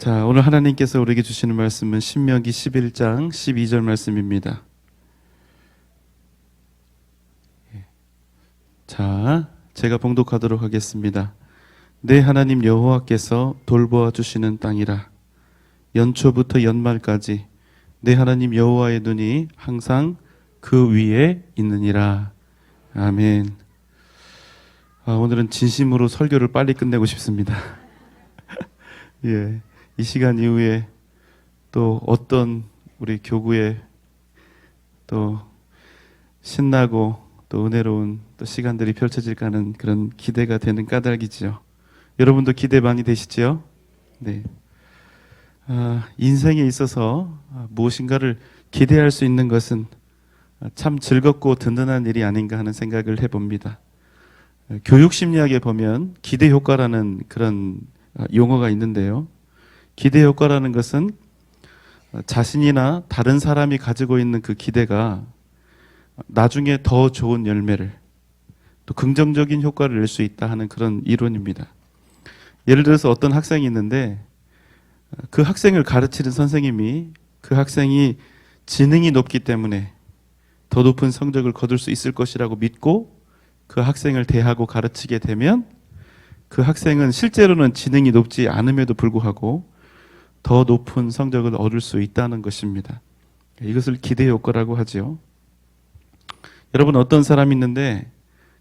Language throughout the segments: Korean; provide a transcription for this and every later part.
자, 오늘 하나님께서 우리에게 주시는 말씀은 신명기 11장 12절 말씀입니다. 자, 제가 봉독하도록 하겠습니다. 내 하나님 여호와께서 돌보아 주시는 땅이라. 연초부터 연말까지 내 하나님 여호와의 눈이 항상 그 위에 있느니라. 아멘. 오늘은 진심으로 설교를 빨리 끝내고 싶습니다. 예. 이 시간 이후에 또 어떤 우리 교구에 또 신나고 또 은혜로운 또 시간들이 펼쳐질까 하는 그런 기대가 되는 까닭이지요. 여러분도 기대 많이 되시지요? 네. 인생에 있어서 무엇인가를 기대할 수 있는 것은 참 즐겁고 든든한 일이 아닌가 하는 생각을 해봅니다. 교육심리학에 보면 기대 효과라는 그런 용어가 있는데요. 기대 효과라는 것은 자신이나 다른 사람이 가지고 있는 그 기대가 나중에 더 좋은 열매를 또 긍정적인 효과를 낼 수 있다 하는 그런 이론입니다. 예를 들어서 어떤 학생이 있는데 그 학생을 가르치는 선생님이 그 학생이 지능이 높기 때문에 더 높은 성적을 거둘 수 있을 것이라고 믿고 그 학생을 대하고 가르치게 되면 그 학생은 실제로는 지능이 높지 않음에도 불구하고 더 높은 성적을 얻을 수 있다는 것입니다. 이것을 기대 효과라고 하죠. 여러분, 어떤 사람이 있는데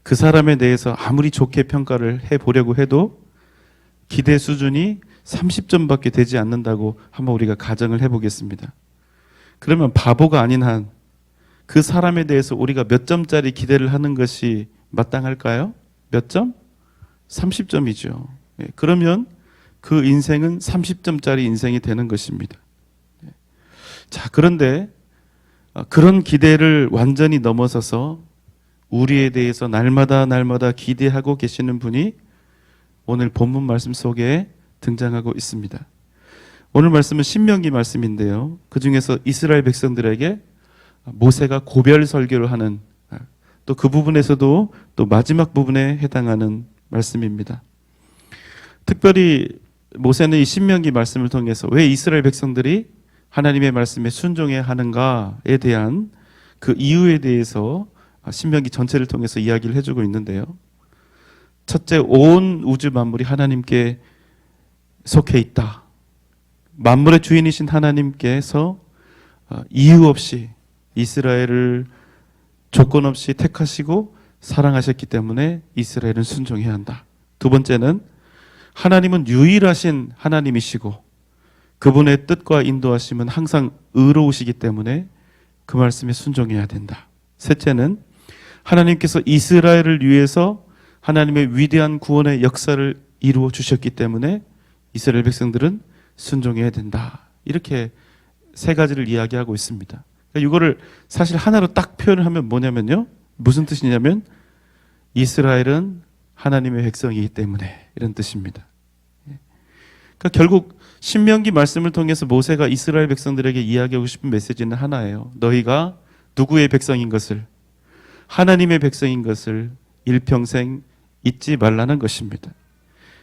그 사람에 대해서 아무리 좋게 평가를 해보려고 해도 기대 수준이 30점밖에 되지 않는다고 한번 우리가 가정을 해보겠습니다. 그러면 바보가 아닌 한 그 사람에 대해서 우리가 몇 점짜리 기대를 하는 것이 마땅할까요? 몇 점? 30점이죠. 그러면 그 인생은 30점짜리 인생이 되는 것입니다. 자, 그런데 그런 기대를 완전히 넘어서서 우리에 대해서 날마다 기대하고 계시는 분이 오늘 본문 말씀 속에 등장하고 있습니다. 오늘 말씀은 신명기 말씀인데요. 그 중에서 이스라엘 백성들에게 모세가 고별 설교를 하는 또 그 부분에서도 또 마지막 부분에 해당하는 말씀입니다. 특별히 모세는 이 신명기 말씀을 통해서 왜 이스라엘 백성들이 하나님의 말씀에 순종해야 하는가에 대한 그 이유에 대해서 신명기 전체를 통해서 이야기를 해주고 있는데요. 첫째, 온 우주 만물이 하나님께 속해 있다. 만물의 주인이신 하나님께서 이유 없이 이스라엘을 조건 없이 택하시고 사랑하셨기 때문에 이스라엘은 순종해야 한다. 두 번째는 하나님은 유일하신 하나님이시고 그분의 뜻과 인도하심은 항상 의로우시기 때문에 그 말씀에 순종해야 된다. 셋째는 하나님께서 이스라엘을 위해서 하나님의 위대한 구원의 역사를 이루어 주셨기 때문에 이스라엘 백성들은 순종해야 된다. 이렇게 세 가지를 이야기하고 있습니다. 이거를 사실 하나로 딱 표현을 하면 뭐냐면요. 무슨 뜻이냐면 이스라엘은 하나님의 백성이기 때문에 이런 뜻입니다. 그러니까 결국 신명기 말씀을 통해서 모세가 이스라엘 백성들에게 이야기하고 싶은 메시지는 하나예요. 너희가 누구의 백성인 것을, 하나님의 백성인 것을 일평생 잊지 말라는 것입니다.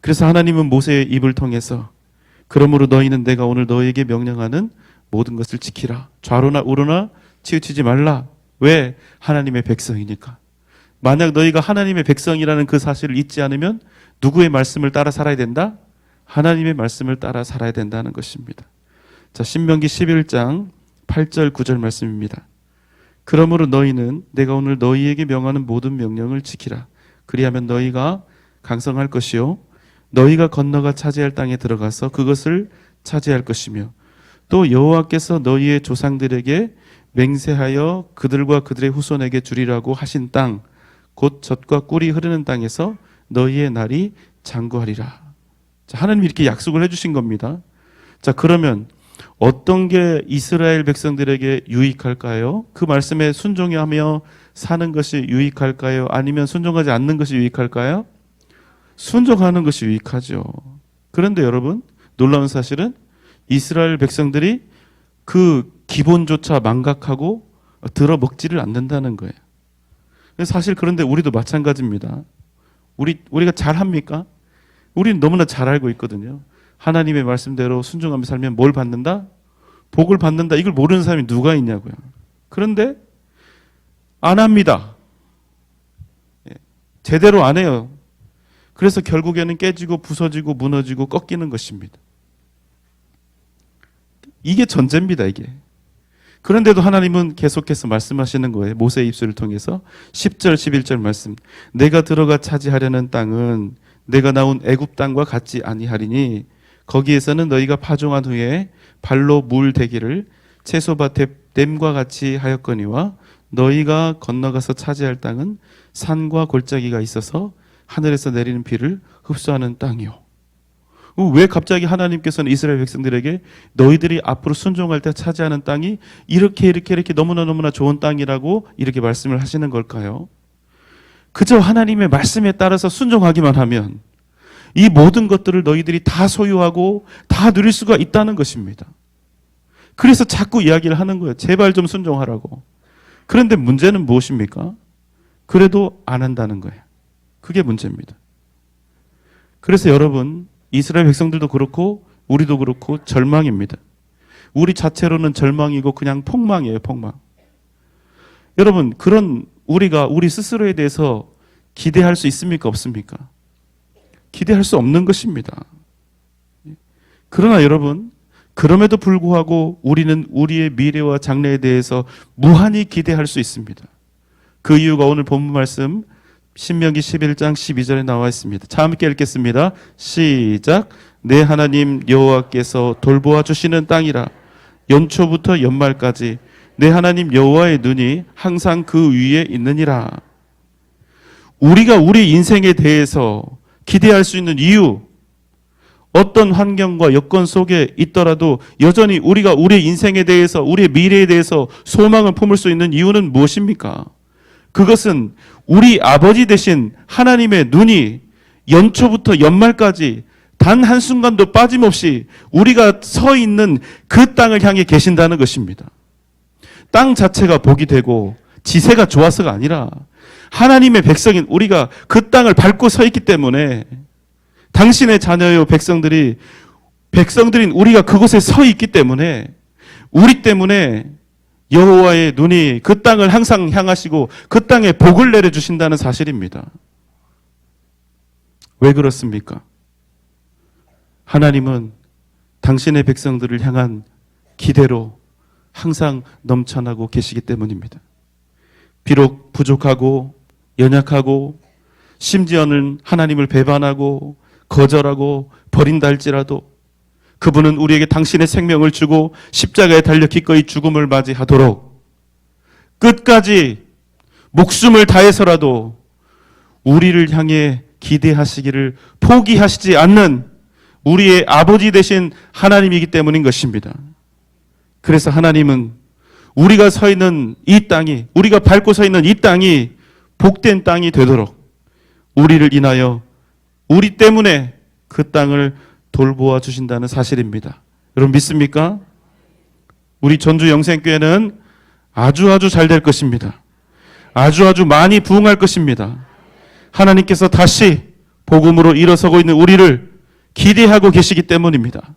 그래서 하나님은 모세의 입을 통해서 그러므로 너희는 내가 오늘 너희에게 명령하는 모든 것을 지키라. 좌로나 우로나 치우치지 말라. 왜? 하나님의 백성이니까. 만약 너희가 하나님의 백성이라는 그 사실을 잊지 않으면 누구의 말씀을 따라 살아야 된다? 하나님의 말씀을 따라 살아야 된다는 것입니다. 자, 신명기 11장 8절 9절 말씀입니다. 그러므로 너희는 내가 오늘 너희에게 명하는 모든 명령을 지키라. 그리하면 너희가 강성할 것이요 너희가 건너가 차지할 땅에 들어가서 그것을 차지할 것이며 또 여호와께서 너희의 조상들에게 맹세하여 그들과 그들의 후손에게 주리라고 하신 땅 곧 젖과 꿀이 흐르는 땅에서 너희의 날이 장구하리라. 자, 하나님이 이렇게 약속을 해주신 겁니다. 자, 그러면 어떤 게 이스라엘 백성들에게 유익할까요? 그 말씀에 순종하며 사는 것이 유익할까요? 아니면 순종하지 않는 것이 유익할까요? 순종하는 것이 유익하죠. 그런데 여러분, 놀라운 사실은 이스라엘 백성들이 그 기본조차 망각하고 들어먹지를 않는다는 거예요. 사실 그런데 우리도 마찬가지입니다. 우리가 잘합니까? 우리는 너무나 잘 알고 있거든요. 하나님의 말씀대로 순종하며 살면 뭘 받는다? 복을 받는다. 이걸 모르는 사람이 누가 있냐고요. 그런데 안 합니다. 제대로 안 해요. 그래서 결국에는 깨지고 부서지고 무너지고 꺾이는 것입니다. 이게 전제입니다, 이게. 그런데도 하나님은 계속해서 말씀하시는 거예요. 모세의 입술을 통해서 10절, 11절 말씀. 내가 들어가 차지하려는 땅은 내가 나온 애굽 땅과 같지 아니하리니 거기에서는 너희가 파종한 후에 발로 물 대기를 채소밭에 댐과 같이 하였거니와 너희가 건너가서 차지할 땅은 산과 골짜기가 있어서 하늘에서 내리는 비를 흡수하는 땅이요. 왜 갑자기 하나님께서는 이스라엘 백성들에게 너희들이 앞으로 순종할 때 차지하는 땅이 이렇게 너무나 좋은 땅이라고 이렇게 말씀을 하시는 걸까요? 그저 하나님의 말씀에 따라서 순종하기만 하면 이 모든 것들을 너희들이 다 소유하고 다 누릴 수가 있다는 것입니다. 그래서 자꾸 이야기를 하는 거예요. 제발 좀 순종하라고. 그런데 문제는 무엇입니까? 그래도 안 한다는 거예요. 그게 문제입니다. 그래서 여러분, 이스라엘 백성들도 그렇고 우리도 그렇고 절망입니다. 우리 자체로는 절망이고 그냥 폭망이에요, 폭망. 여러분, 그런 우리가 우리 스스로에 대해서 기대할 수 있습니까, 없습니까? 기대할 수 없는 것입니다. 그러나 여러분, 그럼에도 불구하고 우리는 우리의 미래와 장래에 대해서 무한히 기대할 수 있습니다. 그 이유가 오늘 본문 말씀 신명기 11장 12절에 나와 있습니다. 자, 함께 읽겠습니다. 시작. 내 하나님 여호와께서 돌보아 주시는 땅이라 연초부터 연말까지 내 하나님 여호와의 눈이 항상 그 위에 있느니라. 우리가 우리 인생에 대해서 기대할 수 있는 이유, 어떤 환경과 여건 속에 있더라도 여전히 우리가 우리 인생에 대해서, 우리의 미래에 대해서 소망을 품을 수 있는 이유는 무엇입니까? 그것은 우리 아버지 되신 하나님의 눈이 연초부터 연말까지 단 한순간도 빠짐없이 우리가 서 있는 그 땅을 향해 계신다는 것입니다. 땅 자체가 복이 되고 지세가 좋아서가 아니라 하나님의 백성인 우리가 그 땅을 밟고 서 있기 때문에 당신의 자녀요 백성들인 우리가 그곳에 서 있기 때문에 우리 때문에 여호와의 눈이 그 땅을 항상 향하시고 그 땅에 복을 내려주신다는 사실입니다. 왜 그렇습니까? 하나님은 당신의 백성들을 향한 기대로 항상 넘쳐나고 계시기 때문입니다. 비록 부족하고 연약하고 심지어는 하나님을 배반하고 거절하고 버린다 할지라도 그분은 우리에게 당신의 생명을 주고 십자가에 달려 기꺼이 죽음을 맞이하도록 끝까지 목숨을 다해서라도 우리를 향해 기대하시기를 포기하시지 않는 우리의 아버지 되신 하나님이기 때문인 것입니다. 그래서 하나님은 우리가 서 있는 이 땅이, 우리가 밟고 서 있는 이 땅이 복된 땅이 되도록 우리를 인하여 우리 때문에 그 땅을 돌보아 주신다는 사실입니다. 여러분 믿습니까? 우리 전주 영생교회는 아주 잘 될 것입니다. 아주 많이 부흥할 것입니다. 하나님께서 다시 복음으로 일어서고 있는 우리를 기대하고 계시기 때문입니다.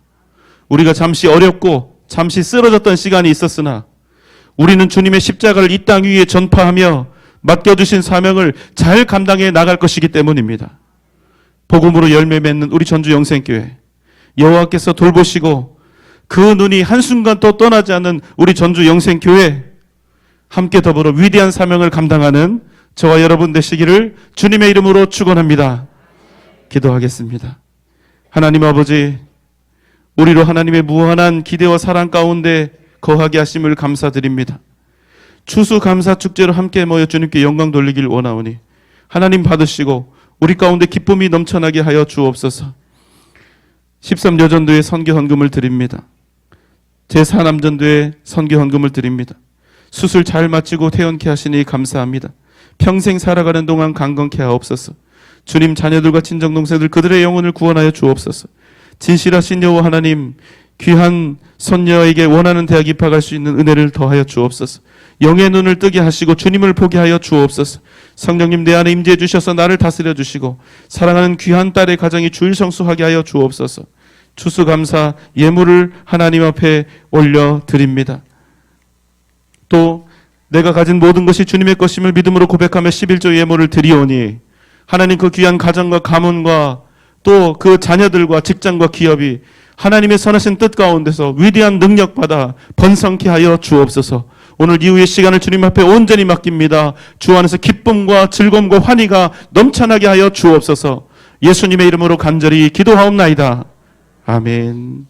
우리가 잠시 어렵고 잠시 쓰러졌던 시간이 있었으나 우리는 주님의 십자가를 이 땅 위에 전파하며 맡겨주신 사명을 잘 감당해 나갈 것이기 때문입니다. 복음으로 열매 맺는 우리 전주 영생교회, 여호와께서 돌보시고 그 눈이 한순간 또 떠나지 않는 우리 전주 영생교회, 함께 더불어 위대한 사명을 감당하는 저와 여러분 되시기를 주님의 이름으로 축원합니다. 기도하겠습니다. 하나님 아버지, 우리로 하나님의 무한한 기대와 사랑 가운데 거하게 하심을 감사드립니다. 추수감사축제로 함께 모여 주님께 영광 돌리길 원하오니 하나님 받으시고 우리 가운데 기쁨이 넘쳐나게 하여 주옵소서. 13여전도의 선교헌금을 드립니다. 제4남전도의 선교헌금을 드립니다. 수술 잘 마치고 퇴원케 하시니 감사합니다. 평생 살아가는 동안 강건케 하옵소서. 주님 자녀들과 친정동생들 그들의 영혼을 구원하여 주옵소서. 진실하신 여호와 하나님, 귀한 손녀에게 원하는 대학 입학할 수 있는 은혜를 더하여 주옵소서. 영의 눈을 뜨게 하시고 주님을 보게 하여 주옵소서. 성령님 내 안에 임재해 주셔서 나를 다스려 주시고 사랑하는 귀한 딸의 가정이 주일 성수하게 하여 주옵소서. 추수감사 예물을 하나님 앞에 올려드립니다. 또 내가 가진 모든 것이 주님의 것임을 믿음으로 고백하며 11조 예물을 드리오니 하나님 그 귀한 가정과 가문과 또 그 자녀들과 직장과 기업이 하나님의 선하신 뜻 가운데서 위대한 능력받아 번성케 하여 주옵소서. 오늘 이후의 시간을 주님 앞에 온전히 맡깁니다. 주 안에서 기쁨과 즐거움과 환희가 넘쳐나게 하여 주옵소서. 예수님의 이름으로 간절히 기도하옵나이다. 아멘.